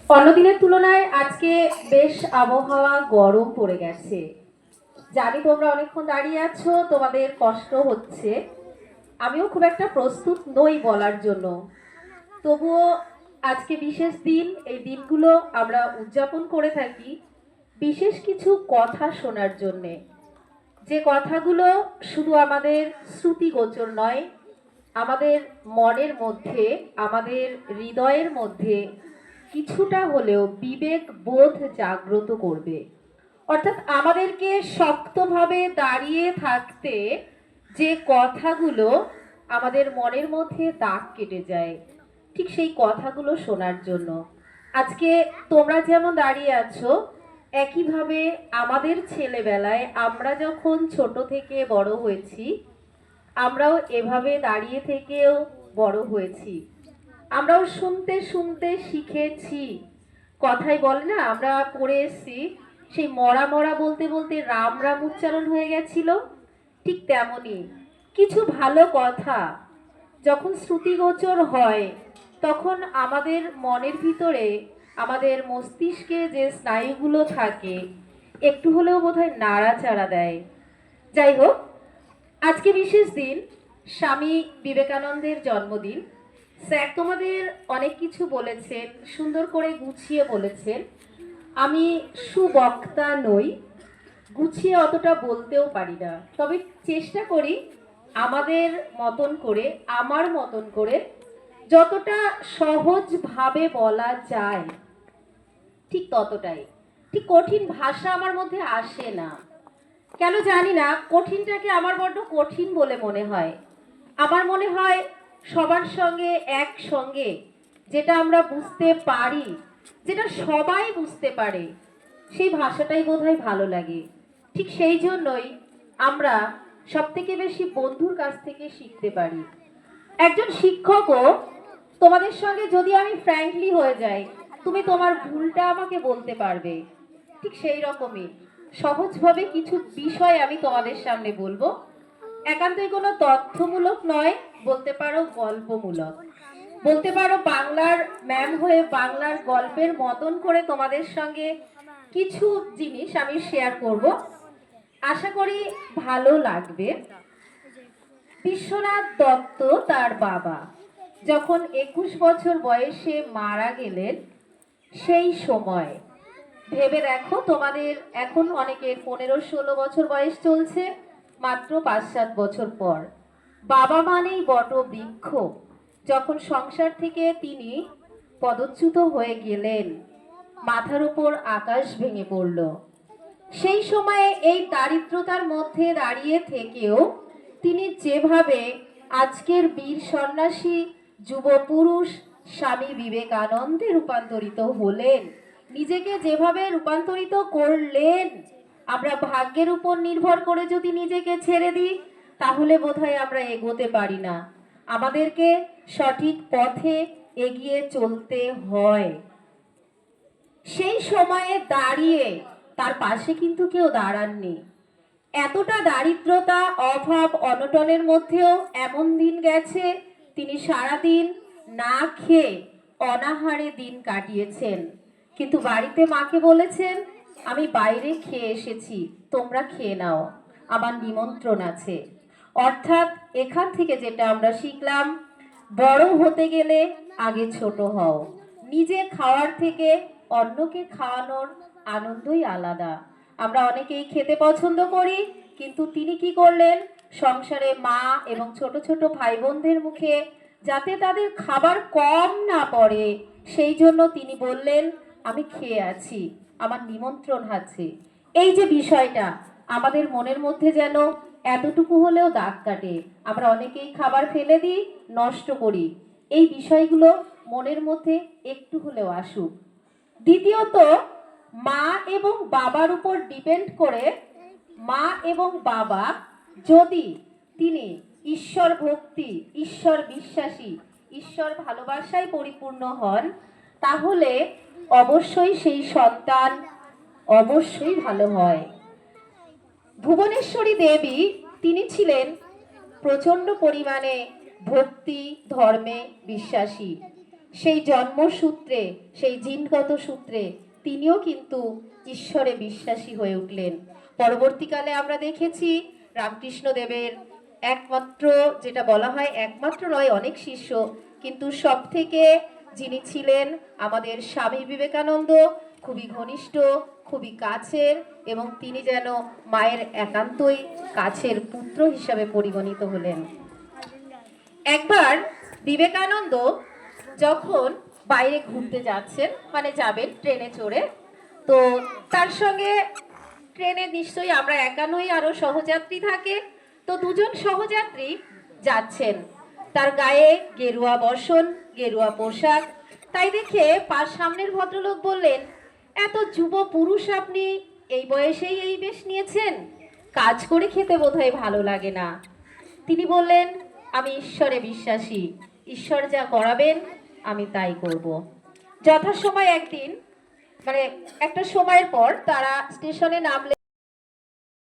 অন্যদিনের তুলনায় আজকে বেশ আবহাওয়া গরম পড়ে গেছে। জানি তোমরা অনেকক্ষণ দাঁড়িয়ে আছো, তোমাদের কষ্ট হচ্ছে। আমিও খুব একটা প্রস্তুত নই বলার জন্য। তবুও আজকে বিশেষ দিন, এই দিনগুলো আমরা উদযাপন করে থাকি বিশেষ কিছু কথা শোনার জন্যে। যে কথাগুলো শুধু আমাদের শ্রুতিগোচর নয়, আমাদের মনের মধ্যে, আমাদের হৃদয়ের মধ্যে কিছুটা হলেও বিবেক বোধ জাগ্রত করবে। অর্থাৎ আমাদেরকে শক্তভাবে দাঁড়িয়ে থাকতে যে কথাগুলো আমাদের মনের মধ্যে দাগ কেটে যায়, ঠিক সেই কথাগুলো শোনার জন্য। আজকে তোমরা যেমন দাঁড়িয়ে আছো, একইভাবে আমাদের ছেলেবেলায় আমরা যখন ছোট থেকে বড় হয়েছি, আমরাও এভাবে দাঁড়িয়ে থেকেও বড় হয়েছি। আমরাও শুনতে শুনতে শিখেছি। কথাই বলে না, আমরা পড়ে এসছি, সেই মরা মরা বলতে বলতে রাম রাম উচ্চারণ হয়ে গেছিল। ঠিক তেমনই কিছু ভালো কথা যখন শ্রুতিগোচর হয়, তখন আমাদের মনের ভিতরে, আমাদের মস্তিষ্কে যে স্নায়ুগুলো থাকে, একটু হলেও বোধহয় নাড়াচাড়া দেয়। যাই হোক, আজকে বিশেষ দিন, স্বামী বিবেকানন্দের জন্মদিন। স্যার তোমাদের অনেক কিছু বলেছেন, সুন্দর করে গুছিয়ে বলেছেন। আমি সুবক্তা নই, গুছিয়ে অতটা বলতেও পারি না, তবে চেষ্টা করি আমাদের মতন করে, আমার মতন করে যতটা সহজভাবে বলা যায় ঠিক ততটাই। ঠিক কঠিন ভাষা আমার মধ্যে আসে না, কেন জানি না। কঠিনটাকে আমার বড্ড কঠিন বলে মনে হয়। আমার মনে হয় সবার সঙ্গে একসঙ্গে যেটা আমরা বুঝতে পারি, যেটা সবাই বুঝতে পারে, সেই ভাষাটাই বোধহয় ভালো লাগে। ঠিক সেই জন্যই আমরা সব থেকে বেশি বন্ধুর কাছ থেকে শিখতে পারি। একজন শিক্ষকও তোমাদের সঙ্গে যদি আমি ফ্র্যাঙ্কলি হয়ে যাই, তুমি তোমার ভুলটা আমাকে বলতে পারবে। ঠিক সেই রকমই সহজভাবে কিছু বিষয় আমি তোমাদের সামনে বলবো। একান্তই কোনো তথ্যমূলক নয়, বলতে পারো গল্পমূলক, বলতে পারো বাংলার ম্যাম হয়ে বাংলার গল্পের মতন করে তোমাদের সঙ্গে কিছু জিনিস আমি শেয়ার করব। আশা করি ভালো লাগবে। বিশ্বনাথ দত্ত তার বাবা যখন 21 বছর বয়সে মারা গেলেন, সেই সময় ভেবে দেখো, তোমাদের এখন অনেকের 15-16 বছর বয়স চলছে, মাত্র 5-7 বছর পর। বাবা মানেই বট বৃক্ষ। যখন সংসার থেকে তিনি পদচ্যুত হয়ে গেলেন, মাথার উপর আকাশ ভেঙে পড়ল। সেই সময়ে এই দারিদ্রতার মধ্যে দাঁড়িয়ে থেকেও তিনি যেভাবে আজকের বীর সন্ন্যাসী যুব পুরুষ স্বামী বিবেকানন্দে রূপান্তরিত হলেন, নিজেকে যেভাবে রূপান্তরিত করলেন, আমরা ভাগ্যের উপর নির্ভর করে যদি নিজেকে ছেড়ে দিই, তাহলে বোধহয় আমরা এগোতে পারি না। আমাদেরকে সঠিক পথে এগিয়ে চলতে হয়। সেই সময়ে দাঁড়িয়ে তার পাশে কিন্তু কেউ দাঁড়াননি। এতটা দারিদ্রতা, অভাব, অনটনের মধ্যেও এমন দিন গেছে, তিনি সারাদিন না খেয়ে অনাহারে দিন কাটিয়েছেন। কিন্তু বাড়িতে মাকে বলেছেন, আমি বাইরে খেয়ে এসেছি, তোমরা খেয়ে নাও, আমার নিমন্ত্রণ আছে। অর্থাৎ এখান থেকে যেটা আমরা শিখলাম, বড় হতে গেলে আগে ছোট হও। নিজে খাওয়ার থেকে অন্যকে খাওয়ানোর আনন্দই আলাদা। আমরা অনেকেই খেতে পছন্দ করি, কিন্তু তিনি কি করলেন, সংসারে মা এবং ছোট ছোট ভাই বোনদের মুখে যাতে তাদের খাবার কম না পড়ে, সেই জন্য তিনি বললেন, আমি খেয়ে আছি, আমার নিমন্ত্রণ আছে। এই যে বিষয়টা আমাদের মনের মধ্যে যেন এতটুকু হলেও দাগ কাটে। আমরা অনেকেই খাবার ফেলে দিই, নষ্ট করি। এই বিষয়গুলো মনের মধ্যে একটু হলেও আসুক। দ্বিতীয়ত, মা এবং বাবার উপর ডিপেন্ড করে, মা এবং বাবা যদি তিনি ঈশ্বর ভক্তি, ঈশ্বর বিশ্বাসী, ঈশ্বর ভালোবাসায় পরিপূর্ণ হন, তাহলে অবশ্যই সেই সন্তান অবশ্যই ভালো হয়। ভুবনেশ্বরী দেবী, তিনি ছিলেন প্রচন্ড পরিমাণে ভক্তি ধর্মে বিশ্বাসী। সেই জন্মসূত্রে, সেই জিনগত সূত্রে তিনিও কিন্তু ঈশ্বরে বিশ্বাসী হয়ে উঠলেন। পরবর্তীকালে আমরা দেখেছি রামকৃষ্ণ দেবের একমাত্র, যেটা বলা হয় একমাত্র নয়, অনেক শিষ্য, কিন্তু সব থেকে যিনি ছিলেন আমাদের স্বামী বিবেকানন্দ, খুবই ঘনিষ্ঠ, খুবই কাছের, এবং তিনি যেন মায়ের একান্তই কাছের পুত্র হিসাবে পরিগণিত হলেন। একবার বিবেকানন্দ যখন বাইরে ঘুরতে যাচ্ছেন, মানে যাবেন ট্রেনে চড়ে, তো তার সঙ্গে ট্রেনে নিশ্চয়ই আমরা একা নই, আরো সহযাত্রী থাকে। তো দুজন সহযাত্রী যাচ্ছেন, তার গায়ে গেরুয়া বসন, গেরুয়া পোশাক। তাই দেখে সামনের ভদ্রলোক বললেন, এত যুব পুরুষ আপনি এই বয়সেই এই বেশ নিয়েছেন, কাজ করে খেতে বোধহয় ভালো লাগে না। তিনি বললেন, আমি ঈশ্বরে বিশ্বাসী, ঈশ্বর যা করাবেন আমি তাই করব। যথাসময় একদিন, মানে একটা সময়ের পর তারা স্টেশনে নামলেন।